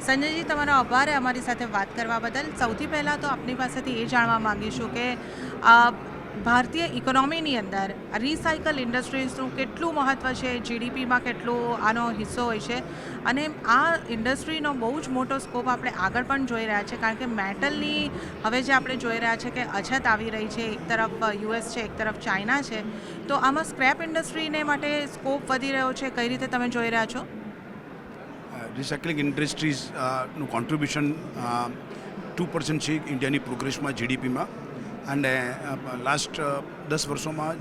સંજયજી, તમારો આભાર અમારી સાથે વાત કરવા બદલ. સૌથી પહેલાં તો આપની પાસેથી એ જાણવા માંગીશું કે ભારતીય ઇકોનોમીની અંદર રિસાયકલ ઇન્ડસ્ટ્રીઝનું કેટલું મહત્ત્વ છે, જીડીપીમાં કેટલો આનો હિસ્સો હોય છે, અને આ ઇન્ડસ્ટ્રીનો બહુ જ મોટો સ્કોપ આપણે આગળ પણ જોઈ રહ્યા છે, કારણ કે મેટલની હવે જે આપણે જોઈ રહ્યા છે કે અછત આવી રહી છે. એક તરફ યુએસ છે, એક તરફ ચાઇના છે, તો આમાં સ્ક્રેપ ઇન્ડસ્ટ્રીને માટે સ્કોપ વધી રહ્યો છે. કઈ રીતે તમે જોઈ રહ્યા છો? રિસાયકલિંગ ઇન્ડસ્ટ્રીઝનું કોન્ટ્રીબ્યુશન 2% છે ઇન્ડિયાની પ્રોગ્રેસમાં, જીડીપીમાં. અને લાસ્ટ 10 વર્ષોમાં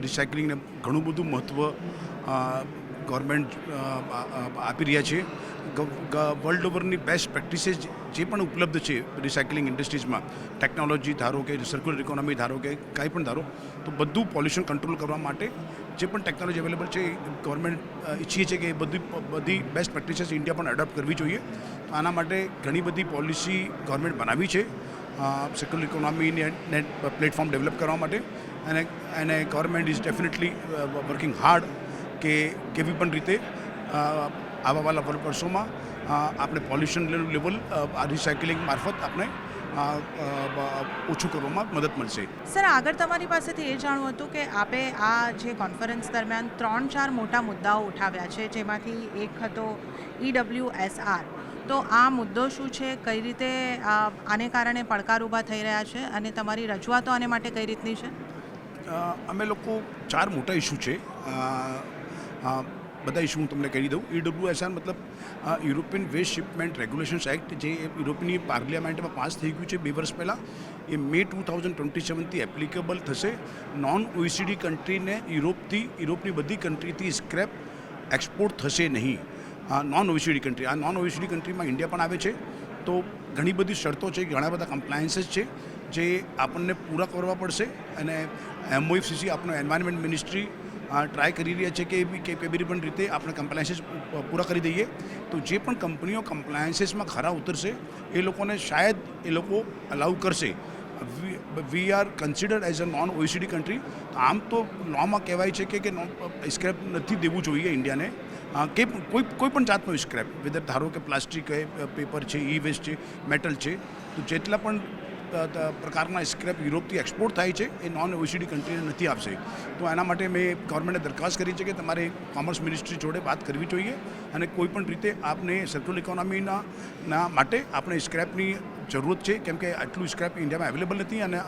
રિસાયકલિંગને ઘણું બધું મહત્ત્વ ગવર્મેન્ટ આપી રહ્યા છે. વર્લ્ડ ઓવરની બેસ્ટ પ્રેક્ટિસીસ જે પણ ઉપલબ્ધ છે રિસાયકલિંગ ઇન્ડસ્ટ્રીઝમાં, ટેકનોલોજી ધારો કે સર્ક્યુલર ઇકોનોમી ધારો કે કાંઈ પણ ધારો, તો બધું પોલ્યુશન કંટ્રોલ કરવા માટે જે પણ ટેકનોલોજી અવેલેબલ છે ગવર્મેન્ટ ઈચ્છીએ છે કે એ બધી બેસ્ટ પ્રેક્ટિસીસ ઇન્ડિયા પણ એડોપ્ટ કરવી જોઈએ. તો આના માટે ઘણી બધી પોલિસી ગવર્મેન્ટ બનાવી છે સર્ક્યુલર ઇકોનોમીને પ્લેટફોર્મ ડેવલપ કરવા માટે. અને government is definitely working hard કે કેવી પણ રીતે આવાવાળા વર્ષોમાં આપણે પોલ્યુશન લેવલ આ રિસાયકલિંગ મારફત આપણે ઓછું કરવામાં મદદ મળશે. સર, આગળ તમારી પાસેથી એ જાણવું હતું કે આપે આ જે કોન્ફરન્સ દરમિયાન 3-4 મોટા મુદ્દાઓ ઉઠાવ્યા છે, જેમાંથી એક હતો EWSR. તો આ મુદ્દો શું છે, કઈ રીતે આને કારણે પડકાર ઊભા થઈ રહ્યા છે, અને તમારી રજૂઆતો આને માટે કઈ રીતની છે? અમે લોકો 4 મોટા ઇસ્યુ છે. બધા ઇસ્યુ હું તમને કહી દઉં. EWSR મતલબ European waste shipment regulations act, જે યુરોપની પાર્લિયામેન્ટમાં પાસ થઈ ગયું છે 2 વર્ષ પહેલાં. એ મે 2027થી એપ્લિકેબલ થશે. નોન OECD કન્ટ્રીને યુરોપની બધી કન્ટ્રીથી સ્ક્રેપ એક્સપોર્ટ થશે નહીં. નોન OECD કન્ટ્રી, આ નોન OECD કન્ટ્રીમાં ઇન્ડિયા પણ આવે છે. તો ઘણી બધી શરતો છે, ઘણા બધા કમ્પ્લાયન્સીસ છે જે આપણને પૂરા કરવા પડશે. અને MOFCC, આપણો એન્વાયરમેન્ટ મિનિસ્ટ્રી, ટ્રાય કરી રહ્યા છે કે કેવી પણ રીતે આપણે કમ્પ્લાયન્સીસ પૂરા કરી દઈએ. તો જે પણ કંપનીઓ કમ્પ્લાયન્સીસમાં ખરા ઉતરશે એ લોકોને શાયદ એ લોકો અલાઉ કરશે. We are considered as a non OECD country. આમ તો લોમાં કહેવાય છે કે સ્ક્રેપ નથી દેવું જોઈએ ઇન્ડિયાને, કે કોઈ પણ જાતનો સ્ક્રેપ, વેધર ધારો કે પ્લાસ્ટિક પેપર છે, ઈ વેસ્ટ છે, મેટલ છે. તો જેટલા પણ પ્રકારના સ્ક્રેપ યુરોપથી એક્સપોર્ટ થાય છે એ નોન OECD કન્ટ્રીને નથી આપશે. તો એના માટે મેં ગવર્મેન્ટને દરખાસ્ત કરી છે કે તમારે કોમર્સ મિનિસ્ટ્રી જોડે વાત કરવી જોઈએ, અને કોઈ પણ રીતે આપને સર્ક્યુલર ઇકોનોમીના માટે આપણે સ્ક્રેપની જરૂરત છે, કેમ કે આટલું સ્ક્રેપ ઇન્ડિયામાં અવેલેબલ નથી. અને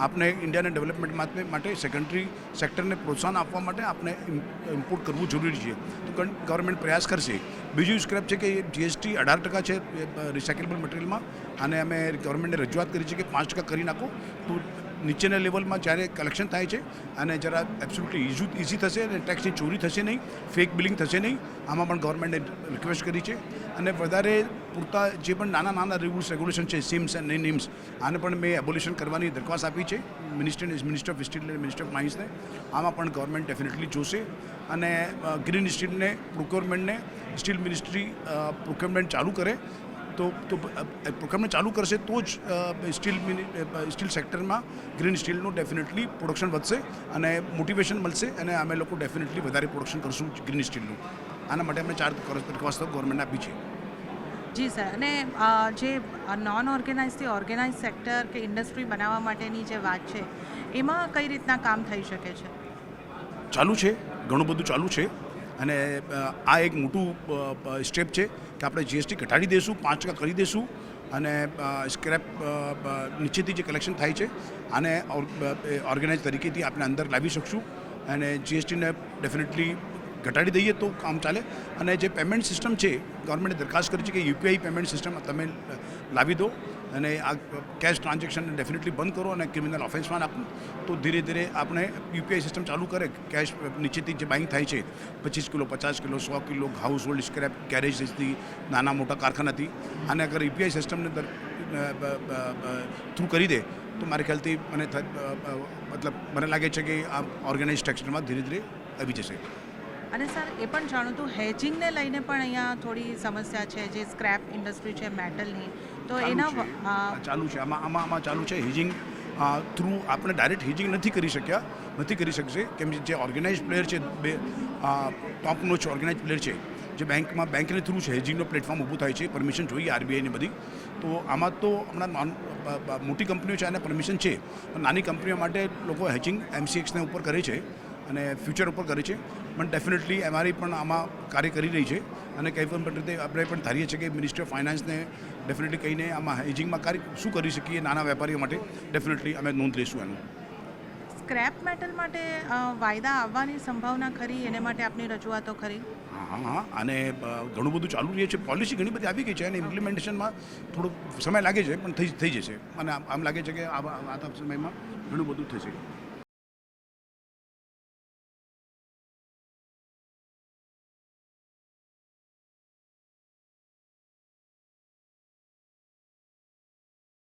આપણે ઇન્ડિયાના ડેવલપમેન્ટ માટે સેકન્ડરી સેક્ટરને પ્રોત્સાહન આપવા માટે આપણે ઇમ્પોર્ટ કરવું જરૂરી છે. તો ગવર્મેન્ટ પ્રયાસ કરશે. બીજું સ્ક્રેપ છે કે GST 18% છે રિસાયકલેબલ મટીરિયલમાં, અને અમે ગવર્મેન્ટને રજૂઆત કરી છે કે 5% કરી નાખો. તો નીચેના લેવલમાં જ્યારે કલેક્શન થાય છે અને જરા એબ્સોલ્યુટલી ઇઝી થશે, અને ટેક્સની ચોરી થશે નહીં, ફેક બિલિંગ થશે નહીં. આમાં પણ ગવર્મેન્ટે રિક્વેસ્ટ કરી છે. અને વધારે પૂરતા જે પણ નાના રૂલ્સ રેગ્યુલેશન છે, સિમ્સ અને નિમ્સ, આને પણ મેં એબોલ્યુશન કરવાની દરખાસ્ત આપી છે મિનિસ્ટર ઓફ સ્ટીલ અને મિનિસ્ટર ઓફ માઇન્સને. આમાં પણ ગવર્મેન્ટ ડેફિનેટલી જોશે. અને ગ્રીન સ્ટીલને પ્રોક્યોરમેન્ટને સ્ટીલ મિનિસ્ટ્રી પ્રોક્યોરમેન્ટ ચાલુ કરે. તો પ્રોગ્રામને ચાલુ કરશે તો જ સ્ટીલ સેક્ટરમાં ગ્રીન સ્ટીલનું ડેફિનેટલી પ્રોડક્શન વધશે અને મોટિવેશન મળશે. અને અમે લોકો ડેફિનેટલી વધારે પ્રોડક્શન કરશું ગ્રીન સ્ટીલનું. આના માટે અમે 4 દરખાસ્તો ગવર્મેન્ટને આપી છે. જી સર, અને જે નોન ઓર્ગેનાઇઝથી ઓર્ગેનાઇઝ સેક્ટર કે ઇન્ડસ્ટ્રી બનાવવા માટેની જે વાત છે, એમાં કઈ રીતના કામ થઈ શકે છે? ચાલુ છે, ઘણું બધું ચાલુ છે. અને આ એક મોટું સ્ટેપ છે કે આપણે GST ઘટાડી દઈશું, 5% કરી દઈશું. અને સ્ક્રેપ નીચેથી જે કલેક્શન થાય છે આને ઓર્ગેનાઇઝ તરીકેથી આપણે અંદર લાવી શકશું. અને GSTને ડેફિનેટલી ઘટાડી દઈએ તો કામ ચાલે. અને જે પેમેન્ટ સિસ્ટમ છે, ગવર્મેન્ટે દરખાસ્ત કરી છે કે UPI પેમેન્ટ સિસ્ટમ તમે લાવી દો, અને આ કેશ ટ્રાન્ઝેક્શનને ડેફિનેટલી બંધ કરો અને ક્રિમિનલ ઓફેન્સમાં નાખો. તો ધીરે ધીરે આપણે UPI સિસ્ટમ ચાલુ કરે. કેશ નીચેથી જે બાઇંગ થાય છે 25 kilo, 50 kilo, 100 kilo household scrap ગેરેજથી, નાના મોટા કારખાનાથી, અને અગર UPI સિસ્ટમને થ્રુ કરી દે તો મારા ખ્યાલથી મને લાગે છે કે આ ઓર્ગેનાઇઝ સેક્ટરમાં ધીરે ધીરે આવી જશે. અને સર, એ પણ જાણું હતું હેજિંગને લઈને પણ અહીંયા થોડી સમસ્યા છે, જે સ્ક્રેપ ઇન્ડસ્ટ્રી છે મેટલની, તો એના ચાલુ છે. આમાં ચાલુ છે હેજિંગ થ્રુ. આપણે ડાયરેક્ટ હેજિંગ નથી કરી શકશે, કેમ જે ઓર્ગેનાઇઝ પ્લેયર છે, ટોપ નોચ ઓર્ગેનાઇઝ પ્લેયર છે, જે બેંકને થ્રુ છે હેજિંગનો પ્લેટફોર્મ ઊભું થાય છે, પરમિશન જોઈએ આરબીઆઈની બધી. તો આમાં તો હમણાં મોટી કંપનીઓ છે અને પરમિશન છે, પણ નાની કંપનીઓ માટે લોકો હેજિંગ MCXને ઉપર કરે છે અને ફ્યુચર ઉપર કરે છે. પણ ડેફિનેટલી MRE પણ આમાં કાર્ય કરી રહી છે અને કંઈ પણ રીતે આપણે પણ ધારીએ છીએ કે મિનિસ્ટ્રી ઓફ ફાઇનાન્સને ડેફિનેટલી કહીને આમાં હેજિંગમાં કાર્ય શું કરી શકીએ નાના વેપારીઓ માટે, ડેફિનેટલી અમે નોંધ લઈશું એનું. સ્ક્રેપ મેટલ માટે વાયદા આવવાની સંભાવના ખરી, એને માટે આપની રજૂઆતો ખરી? હા, અને ઘણું બધું ચાલુ રહે છે. પોલિસી ઘણી બધી આવી ગઈ છે અને ઇમ્પ્લિમેન્ટેશનમાં થોડો સમય લાગે છે, પણ થઈ જશે અને આમ લાગે છે કે આવતા સમયમાં ઘણું બધું થશે.